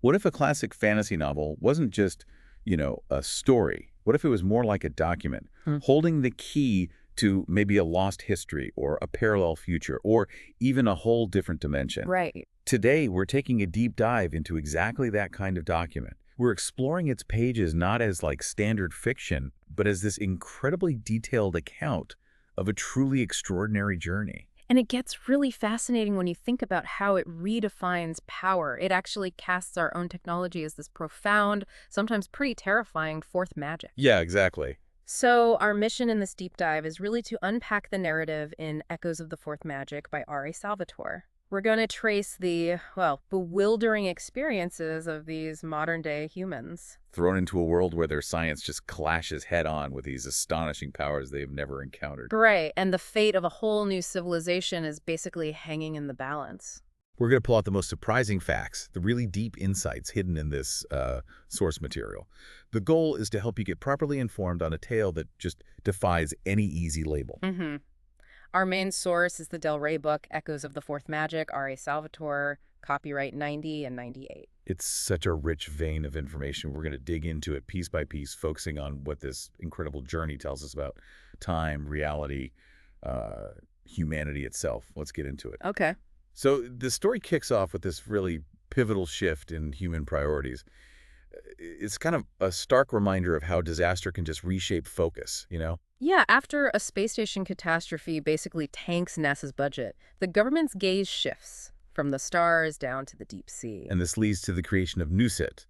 What if a classic fantasy novel wasn't just, a story? What if it was more like a document, holding the key to maybe a lost history or a parallel future or even a whole different dimension? Right. Today, we're taking a deep dive into exactly that kind of document. We're exploring its pages not as like standard fiction, but as this incredibly detailed account of a truly extraordinary journey. And it gets really fascinating when you think about how it redefines power. It actually casts our own technology as this profound, sometimes pretty terrifying fourth magic. Yeah, exactly. So our mission in this deep dive is really to unpack the narrative in Echoes of the Fourth Magic by R.A. Salvatore. We're going to trace the, well, bewildering experiences of these modern-day humans. Thrown into a world where their science just clashes head-on with these astonishing powers they've never encountered. Right, and the fate of a whole new civilization is basically hanging in the balance. We're going to pull out the most surprising facts, the really deep insights hidden in this source material. The goal is to help you get properly informed on a tale that just defies any easy label. Our main source is the Del Rey book, Echoes of the Fourth Magic, R.A. Salvatore, copyright 90 and 98. It's such a rich vein of information. We're going to dig into it piece by piece, focusing on what this incredible journey tells us about time, reality, humanity itself. Let's get into it. Okay. So the story kicks off with this really pivotal shift in human priorities. It's kind of a stark reminder of how disaster can just reshape focus, Yeah, after a space station catastrophe basically tanks NASA's budget, the government's gaze shifts from the stars down to the deep sea. And this leads to the creation of NUSIT.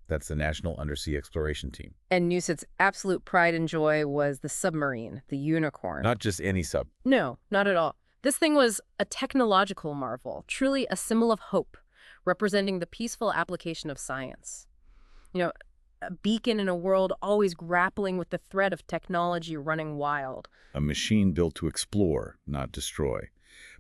That's the National Undersea Exploration Team. And NUSIT's absolute pride and joy was the submarine, the Unicorn. Not just any sub. No, not at all. This thing was a technological marvel, truly a symbol of hope, representing the peaceful application of science. A beacon in a world always grappling with the threat of technology running wild. A machine built to explore, not destroy.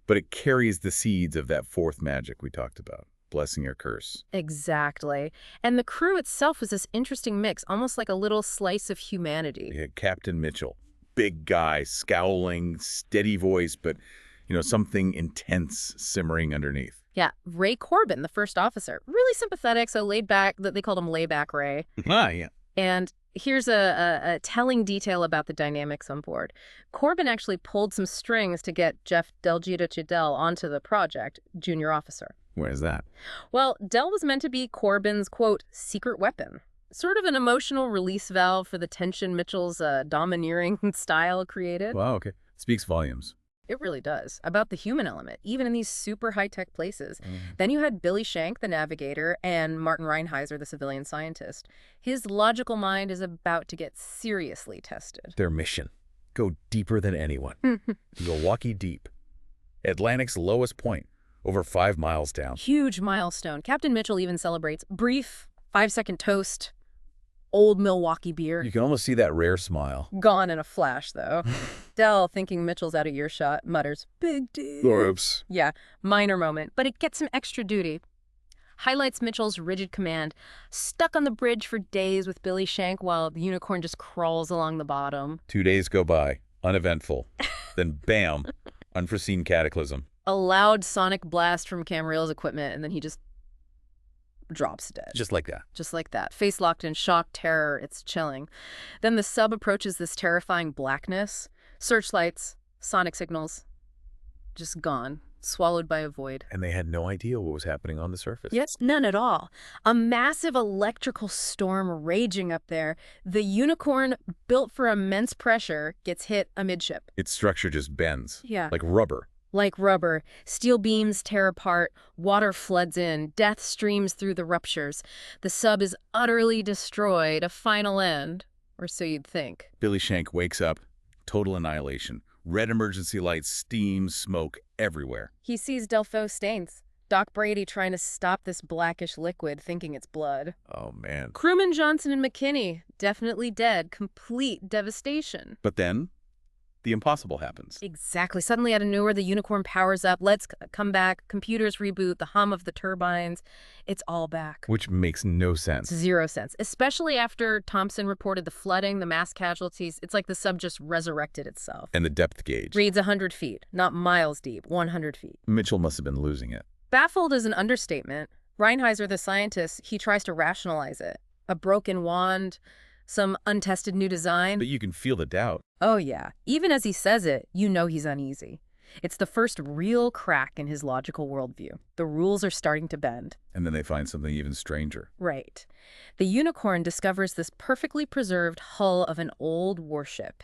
But it carries the seeds of that fourth magic we talked about, blessing or curse. Exactly. And the crew itself was this interesting mix, almost like a little slice of humanity. We had Captain Mitchell, big guy, scowling, steady voice, but, something intense simmering underneath. Yeah, Ray Corbin, the first officer, really sympathetic, so laid back, that they called him layback Ray. Yeah. And here's a telling detail about the dynamics on board. Corbin actually pulled some strings to get Jeff Delgita Chidel onto the project, junior officer. Where's that? Well, Del was meant to be Corbin's, quote, secret weapon. Sort of an emotional release valve for the tension Mitchell's domineering style created. Wow, okay. Speaks volumes. It really does. About the human element, even in these super high-tech places. Then you had Billy Shank, the navigator, and Martin Reinheiser, the civilian scientist. His logical mind is about to get seriously tested. Their mission. Go deeper than anyone. Milwaukee Deep. Atlantic's lowest point. Over 5 miles down. Huge milestone. Captain Mitchell even celebrates. Brief, 5-second toast. Old Milwaukee beer. You can almost see that rare smile. Gone in a flash, though. Del, thinking Mitchell's out of earshot, mutters, "Big deal." Oops. Yeah, minor moment, but it gets him extra duty. Highlights Mitchell's rigid command. Stuck on the bridge for days with Billy Shank while the Unicorn just crawls along the bottom. 2 days go by, uneventful. Then bam, unforeseen cataclysm. A loud sonic blast from Camriel's equipment, and then he just drops dead. Just like that. Just like that. Face locked in shock, terror. It's chilling. Then the sub approaches this terrifying blackness. Searchlights, sonic signals, just gone. Swallowed by a void. And they had no idea what was happening on the surface. Yes, none at all. A massive electrical storm raging up there. The Unicorn, built for immense pressure, gets hit amidship. Its structure just bends. Yeah. Like rubber. Like rubber, steel beams tear apart, water floods in, death streams through the ruptures. The sub is utterly destroyed, a final end, or so you'd think. Billy Shank wakes up, total annihilation. Red emergency lights, steam, smoke everywhere. He sees Delpho stains. Doc Brady trying to stop this blackish liquid, thinking it's blood. Oh, man. Crewman Johnson and McKinney, definitely dead, complete devastation. But then, the impossible happens. Exactly. Suddenly out of nowhere, the Unicorn powers up. Let's come back. Computers reboot. The hum of the turbines. It's all back. Which makes no sense. Zero sense. Especially after Thompson reported the flooding, the mass casualties. It's like the sub just resurrected itself. And the depth gauge. Reads 100 feet. Not miles deep. 100 feet. Mitchell must have been losing it. Baffled is an understatement. Reinheiser, the scientist, he tries to rationalize it. A broken wand, some untested new design. But you can feel the doubt. Oh yeah, even as he says it, you know he's uneasy. It's the first real crack in his logical worldview. The rules are starting to bend. And then they find something even stranger. Right. The unicorn discovers this perfectly preserved hull of an old warship,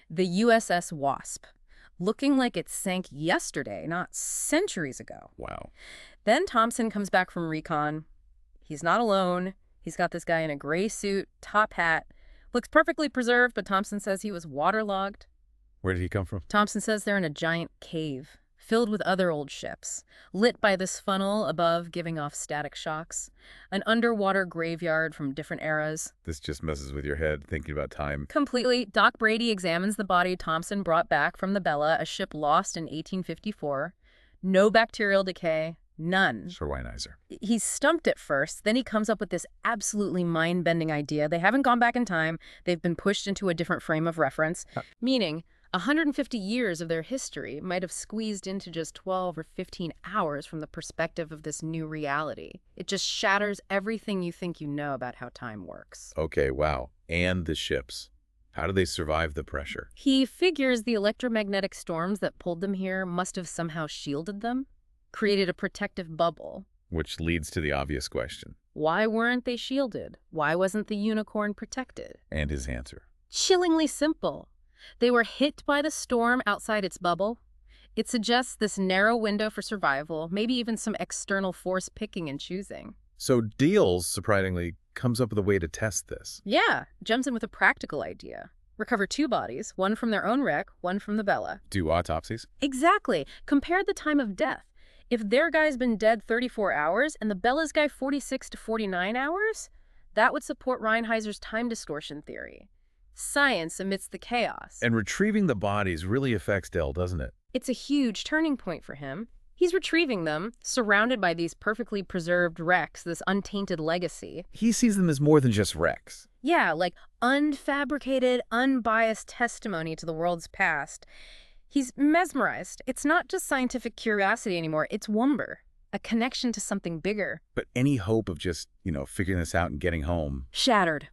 the USS Wasp, looking like it sank yesterday, not centuries ago. Wow. Then Thompson comes back from recon. He's not alone. He's got this guy in a gray suit, top hat. Looks perfectly preserved, but Thompson says he was waterlogged. Where did he come from? Thompson says they're in a giant cave, filled with other old ships, lit by this funnel above giving off static shocks. An underwater graveyard from different eras. This just messes with your head, thinking about time. Completely. Doc Brady examines the body Thompson brought back from the Bella, a ship lost in 1854. No bacterial decay. None. Sir Reinheiser. He's stumped at first, then he comes up with this absolutely mind-bending idea. They haven't gone back in time. They've been pushed into a different frame of reference, meaning 150 years of their history might have squeezed into just 12 or 15 hours from the perspective of this new reality. It just shatters everything you think you know about how time works. Okay, wow. And the ships. How do they survive the pressure? He figures the electromagnetic storms that pulled them here must have somehow shielded them, created a protective bubble. Which leads to the obvious question. Why weren't they shielded? Why wasn't the unicorn protected? And his answer. Chillingly simple. They were hit by the storm outside its bubble. It suggests this narrow window for survival, maybe even some external force picking and choosing. So Deals, surprisingly, comes up with a way to test this. Yeah, jumps in with a practical idea. Recover 2 bodies, one from their own wreck, one from the Bella. Do autopsies? Exactly. Compare the time of death. If their guy's been dead 34 hours and the Bella's guy 46 to 49 hours, that would support Reinheiser's time distortion theory. Science amidst the chaos. And retrieving the bodies really affects Dell, doesn't it? It's a huge turning point for him. He's retrieving them, surrounded by these perfectly preserved wrecks, this untainted legacy. He sees them as more than just wrecks. Yeah, like unfabricated, unbiased testimony to the world's past. He's mesmerized. It's not just scientific curiosity anymore, it's wonder, a connection to something bigger. But any hope of just, figuring this out and getting home. Shattered.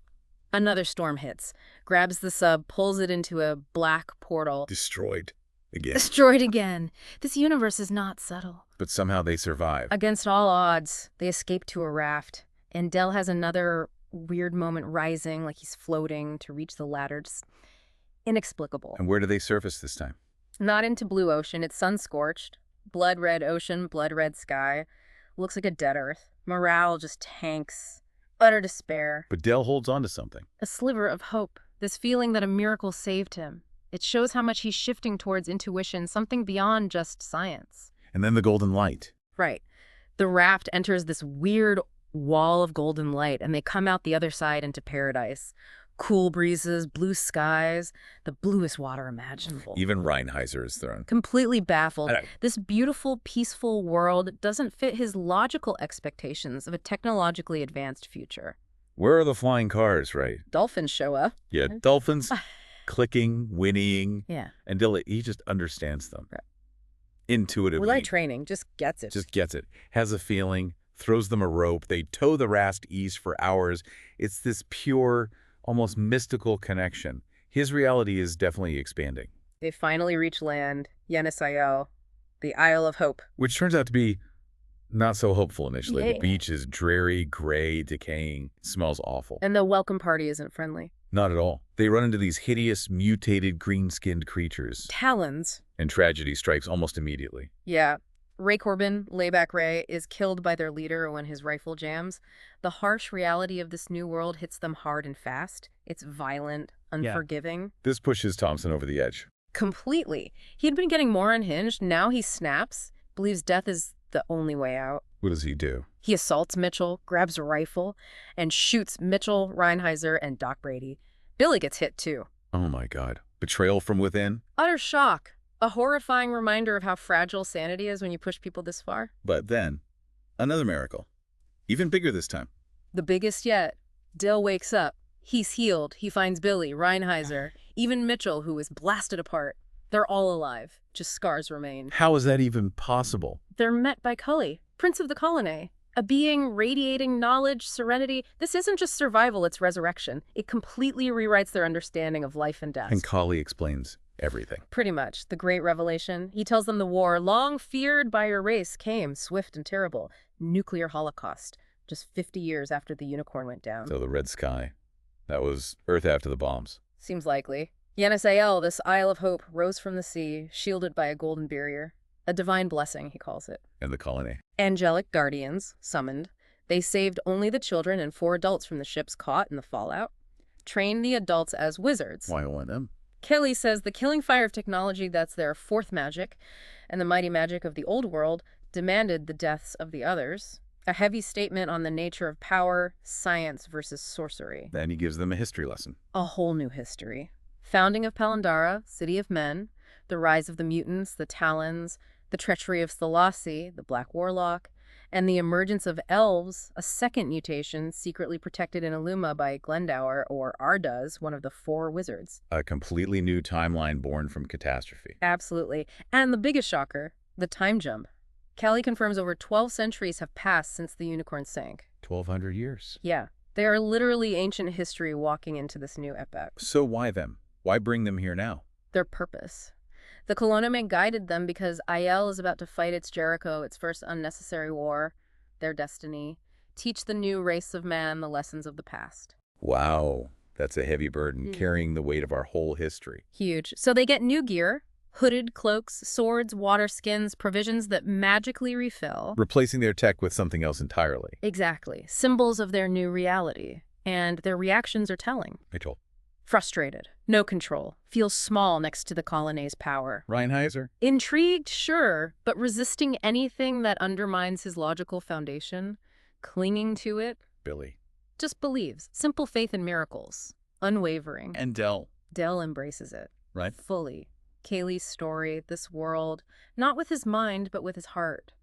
Another storm hits, grabs the sub, pulls it into a black portal. Destroyed again. Destroyed again. This universe is not subtle. But somehow they survive. Against all odds, they escape to a raft. And Dell has another weird moment rising, like he's floating to reach the ladder. Just inexplicable. And where do they surface this time? Not into blue ocean. It's sun-scorched. Blood-red ocean, blood-red sky. Looks like a dead Earth. Morale just tanks. Utter despair. But Dell holds on to something. A sliver of hope. This feeling that a miracle saved him. It shows how much he's shifting towards intuition, something beyond just science. And then the golden light. Right. The raft enters this weird wall of golden light, and they come out the other side into paradise. Cool breezes, blue skies, the bluest water imaginable. Even Reinheiser is thrown. Completely baffled. This beautiful, peaceful world doesn't fit his logical expectations of a technologically advanced future. Where are the flying cars, right? Dolphins show up. Yeah, dolphins clicking, whinnying. Yeah. And he just understands them. Right. Intuitively. Light training, just gets it. Just gets it. Has a feeling, throws them a rope. They tow the raft east for hours. It's this pure, almost mystical connection. His reality is definitely expanding. They finally reach land, Aielle, the Isle of Hope. Which turns out to be not so hopeful initially. Yeah. The beach is dreary, gray, decaying, smells awful. And the welcome party isn't friendly. Not at all. They run into these hideous, mutated, green-skinned creatures. Talons. And tragedy strikes almost immediately. Yeah. Ray Corbin, Layback Ray, is killed by their leader when his rifle jams. The harsh reality of this new world hits them hard and fast. It's violent, unforgiving. Yeah. This pushes Thompson over the edge. Completely. He had been getting more unhinged. Now he snaps, believes death is the only way out. What does he do? He assaults Mitchell, grabs a rifle, and shoots Mitchell, Reinheiser, and Doc Brady. Billy gets hit too. Oh my God. Betrayal from within? Utter shock. A horrifying reminder of how fragile sanity is when you push people this far. But then, another miracle. Even bigger this time. The biggest yet. Dill wakes up. He's healed. He finds Billy, Reinheiser, even Mitchell, who was blasted apart. They're all alive. Just scars remain. How is that even possible? They're met by Cully, Prince of the Colony. A being radiating knowledge, serenity. This isn't just survival, it's resurrection. It completely rewrites their understanding of life and death. And Kali explains everything. Pretty much. The great revelation. He tells them the war, long feared by your race, came, swift and terrible. Nuclear holocaust. Just 50 years after the unicorn went down. So the red sky. That was Earth after the bombs. Seems likely. Aielle, this Isle of Hope, rose from the sea, shielded by a golden barrier. A divine blessing, he calls it. And the colony. Angelic guardians, summoned. They saved only the children and 4 adults from the ships caught in the fallout. Trained the adults as wizards. Why only them? Kelly says the killing fire of technology, that's their 4th magic, and the mighty magic of the old world demanded the deaths of the others. A heavy statement on the nature of power, science versus sorcery. Then he gives them a history lesson. A whole new history. Founding of Palandara, City of Men, the rise of the mutants, the Talons, the treachery of Thalasi, the Black Warlock, and the emergence of elves, a second mutation secretly protected in Illuma by Glendower, or Arduz, one of the 4 wizards. A completely new timeline born from catastrophe. Absolutely. And the biggest shocker, the time jump. Kelly confirms over 12 centuries have passed since the unicorn sank. 1,200 years. Yeah. They are literally ancient history walking into this new epoch. So why them? Why bring them here now? Their purpose. The Colonium guided them because Aielle is about to fight its Jericho, its first unnecessary war, their destiny, teach the new race of man the lessons of the past. Wow, that's a heavy burden, carrying the weight of our whole history. Huge. So they get new gear, hooded cloaks, swords, water skins, provisions that magically refill. Replacing their tech with something else entirely. Exactly. Symbols of their new reality. And their reactions are telling. I told. Frustrated, no control, feels small next to the colony's power. Reinheiser? Intrigued, sure, but resisting anything that undermines his logical foundation, clinging to it. Billy. Just believes. Simple faith in miracles. Unwavering. And Dell. Dell embraces it. Right. Fully. Kaylee's story, this world, not with his mind, but with his heart.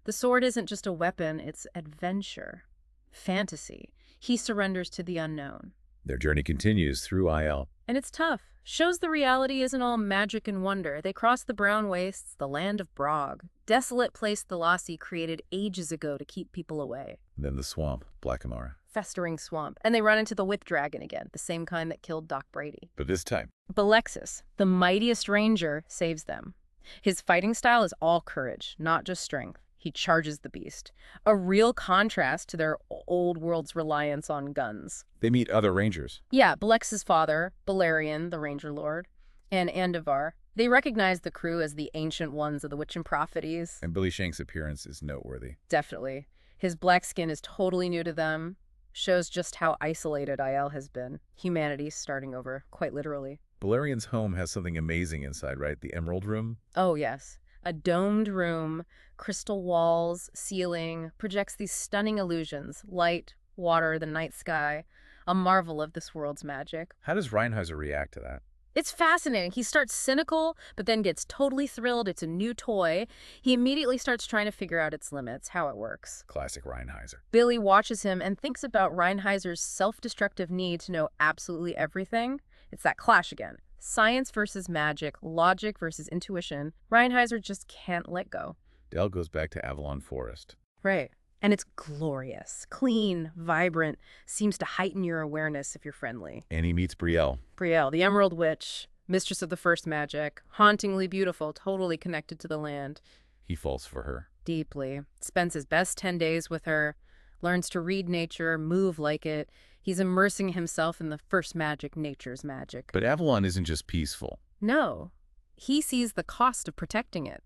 The sword isn't just a weapon, it's adventure. Fantasy. He surrenders to the unknown. Their journey continues through Aielle. And it's tough. Shows the reality isn't all magic and wonder. They cross the brown wastes, the land of Brog. Desolate place Thalasi created ages ago to keep people away. Then the swamp, Blackamara. Festering swamp. And they run into the whip dragon again, the same kind that killed Doc Brady. But this time, Belexis, the mightiest ranger, saves them. His fighting style is all courage, not just strength. He charges the beast. A real contrast to their old world's reliance on guns. they meet other rangers. Yeah, Belex's father, Balerion, the Ranger Lord, and Andivar. They recognize the crew as the ancient ones of the Witch and Propheties. And Billy Shank's appearance is noteworthy. Definitely. His black skin is totally new to them. Shows just how isolated Aielle has been. Humanity starting over, quite literally. Balerion's home has something amazing inside, right? The Emerald Room? Oh, yes. A domed room, crystal walls, ceiling, projects these stunning illusions. Light, water, the night sky. A marvel of this world's magic. How does Reinheiser react to that? It's fascinating. He starts cynical, but then gets totally thrilled. It's a new toy. He immediately starts trying to figure out its limits, how it works. Classic Reinheiser. Billy watches him and thinks about Reinheiser's self-destructive need to know absolutely everything. It's that clash again. Science versus magic, logic versus intuition. Reinheiser just can't let go. Dell goes back to Avalon Forest. Right. And it's glorious, clean, vibrant, seems to heighten your awareness if you're friendly. And he meets Brielle. Brielle, the Emerald Witch, mistress of the first magic, hauntingly beautiful, totally connected to the land. He falls for her. Deeply. Spends his best 10 days with her, learns to read nature, move like it. He's immersing himself in the first magic, nature's magic. But Avalon isn't just peaceful. No. He sees the cost of protecting it.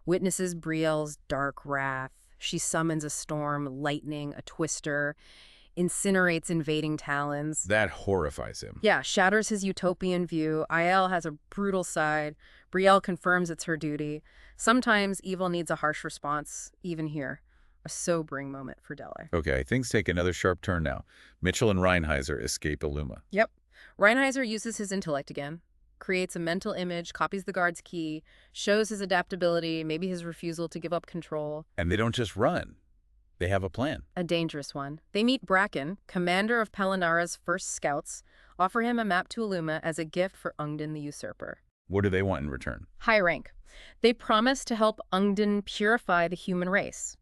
Witnesses Brielle's dark wrath. She summons a storm, lightning, a twister, incinerates invading talons. That horrifies him. Yeah, shatters his utopian view. Aielle has a brutal side. Brielle confirms it's her duty. Sometimes evil needs a harsh response, even here. A sobering moment for Dele. Okay, things take another sharp turn now. Mitchell and Reinheiser escape Illuma. Yep. Reinheiser uses his intellect again. Creates a mental image, copies the guard's key, shows his adaptability, maybe his refusal to give up control. And they don't just run. They have a plan. A dangerous one. They meet Bracken, commander of Palinara's first scouts, offer him a map to Illuma as a gift for Ungden the usurper. What do they want in return? High rank. They promise to help Ungden purify the human race.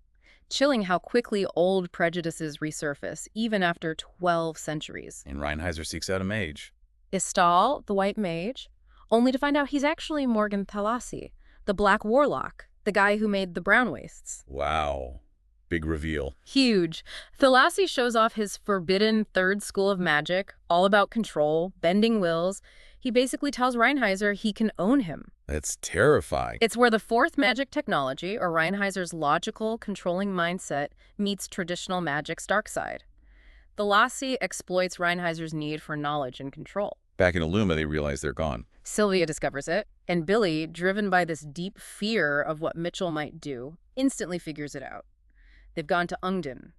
Chilling how quickly old prejudices resurface, even after 12 centuries. And Reinheiser seeks out a mage. Istal, the white mage, only to find out he's actually Morgan Thalasi, the black warlock, the guy who made the brown wastes. Wow. Big reveal. Huge. Thalasi shows off his forbidden third school of magic, all about control, bending wills. He basically tells Reinheiser he can own him. That's terrifying. It's where the fourth magic technology, or Reinheiser's logical, controlling mindset, meets traditional magic's dark side. Thalasi exploits Reinheiser's need for knowledge and control. Back in Illuma, they realize they're gone. Sylvia discovers it, and Billy, driven by this deep fear of what Mitchell might do, instantly figures it out. They've gone to Ungden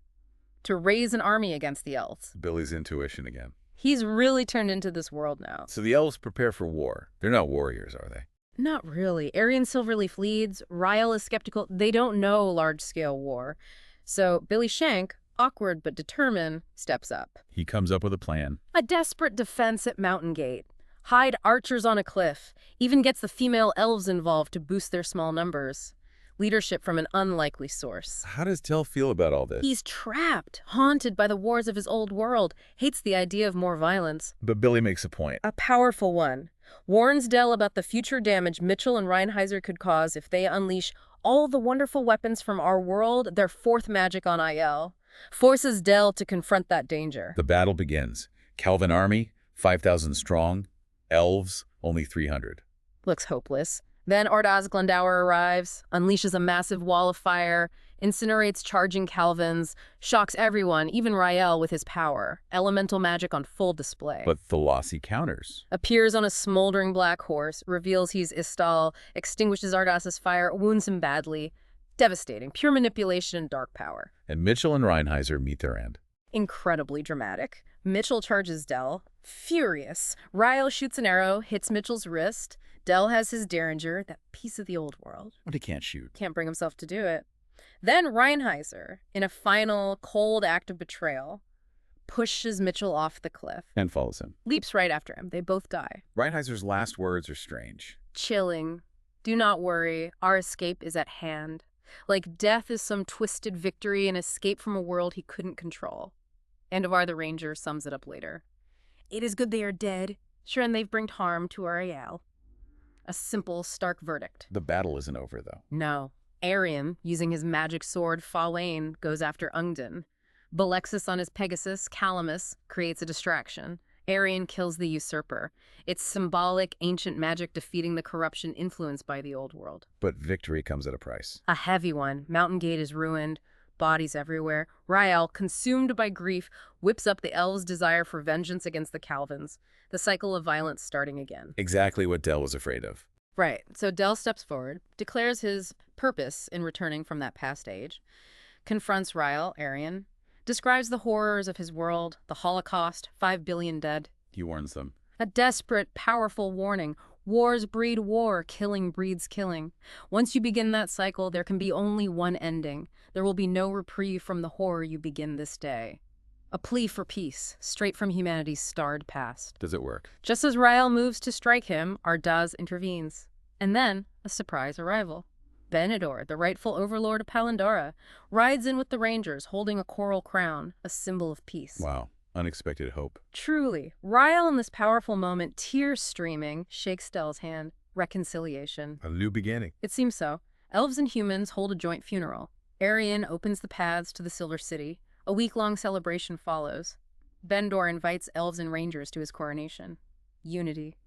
to raise an army against the elves. Billy's intuition again. He's really turned into this world now. So the elves prepare for war. They're not warriors, are they? Not really. Arian Silverleaf leads. Ryle is skeptical. They don't know large-scale war. So Billy Shank, awkward but determined, steps up. He comes up with a plan. A desperate defense at Mountain Gate. Hide archers on a cliff. Even gets the female elves involved to boost their small numbers. Leadership from an unlikely source. How does Dell feel about all this? He's trapped, haunted by the wars of his old world, hates the idea of more violence. But Billy makes a point. A powerful one. Warns Dell about the future damage Mitchell and Reinheiser could cause if they unleash all the wonderful weapons from our world, their fourth magic on Aielle. Forces Dell to confront that danger. The battle begins. Calvin army, 5,000 strong. Elves, only 300. Looks hopeless. Then Ordaz Glendower arrives, unleashes a massive wall of fire, incinerates charging Calvins, shocks everyone, even Rael, with his power. Elemental magic on full display. But Thalasi counters. Appears on a smoldering black horse, reveals he's Istal, extinguishes Ardaz's fire, wounds him badly. Devastating. Pure manipulation and dark power. And Mitchell and Reinheiser meet their end. Incredibly dramatic. Mitchell charges Dell. Furious. Rael shoots an arrow, hits Mitchell's wrist. Dell has his Derringer, that piece of the old world. But he can't shoot. Can't bring himself to do it. Then Reinheiser, in a final, cold act of betrayal, pushes Mitchell off the cliff. And follows him. Leaps right after him. They both die. Reinheiser's last words are strange. Chilling. Do not worry. Our escape is at hand. Like death is some twisted victory and escape from a world he couldn't control. Andovar the Ranger sums it up later. It is good they are dead. Sure, and they've brought harm to our Aielle. A simple, stark verdict. The battle isn't over, though. No. Arian, using his magic sword, Fawain, goes after Ungden. Belexis on his Pegasus, Calamus, creates a distraction. Arian kills the usurper. It's symbolic, ancient magic defeating the corruption influenced by the old world. But victory comes at a price. A heavy one. Mountain Gate is ruined. Bodies everywhere. Rael, consumed by grief, whips up the elves' desire for vengeance against the Calvins. The cycle of violence starting again. Exactly what Dell was afraid of. Right. So Dell steps forward, declares his purpose in returning from that past age, confronts Rael, Arian, describes the horrors of his world, the Holocaust, 5 billion dead. He warns them. A desperate, powerful warning. Wars breed war, killing breeds killing. Once you begin that cycle, there can be only one ending. There will be no reprieve from the horror you begin this day. A plea for peace, straight from humanity's starred past. Does it work? Just as Rael moves to strike him, Ardaz intervenes. And then, a surprise arrival. Benidorm, the rightful overlord of Palandora, rides in with the Rangers, holding a coral crown, a symbol of peace. Wow. Unexpected hope. Truly. Rael, in this powerful moment, tears streaming, shakes Dell's hand. Reconciliation. A new beginning. It seems so. Elves and humans hold a joint funeral. Arian opens the paths to the Silver City. A week-long celebration follows. Bendor invites elves and rangers to his coronation. Unity.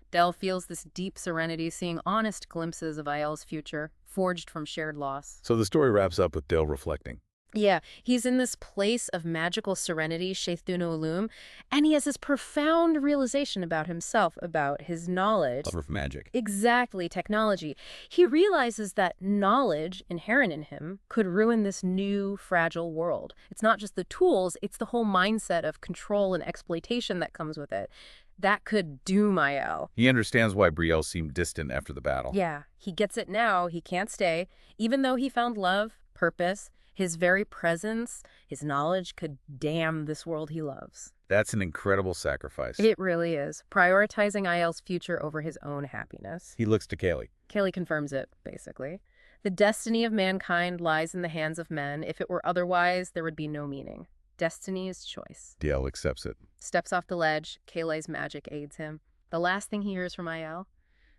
Dell feels this deep serenity, seeing honest glimpses of Aielle's future, forged from shared loss. So the story wraps up with Dell reflecting. Yeah, he's in this place of magical serenity, Sheithunu Ulum, and he has this profound realization about himself, about his knowledge. Love of magic. Exactly, technology. He realizes that knowledge inherent in him could ruin this new, fragile world. It's not just the tools, it's the whole mindset of control and exploitation that comes with it. That could doom Aielle. He understands why Brielle seemed distant after the battle. Yeah, he gets it now. He can't stay. Even though he found love, purpose, his very presence, his knowledge could damn this world he loves. That's an incredible sacrifice. It really is. Prioritizing Aielle's future over his own happiness. He looks to Kaylee. Kaylee confirms it, basically. The destiny of mankind lies in the hands of men. If it were otherwise, there would be no meaning. Destiny is choice. Aielle accepts it. Steps off the ledge. Kayleigh's magic aids him. The last thing he hears from Aielle?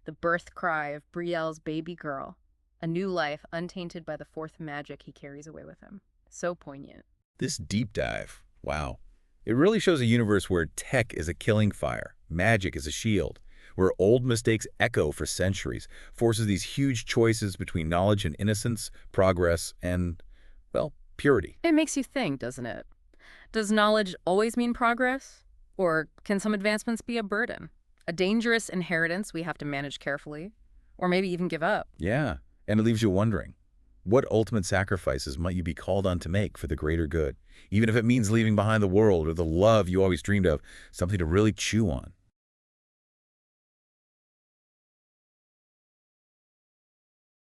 The birth cry of Brielle's baby girl. A new life untainted by the fourth magic he carries away with him. So poignant. This deep dive, wow. It really shows a universe where tech is a killing fire, magic is a shield, where old mistakes echo for centuries, forces these huge choices between knowledge and innocence, progress, and, well, purity. It makes you think, doesn't it? Does knowledge always mean progress? Or can some advancements be a burden? A dangerous inheritance we have to manage carefully? Or maybe even give up? Yeah, and it leaves you wondering, what ultimate sacrifices might you be called on to make for the greater good, even if it means leaving behind the world or the love you always dreamed of, something to really chew on?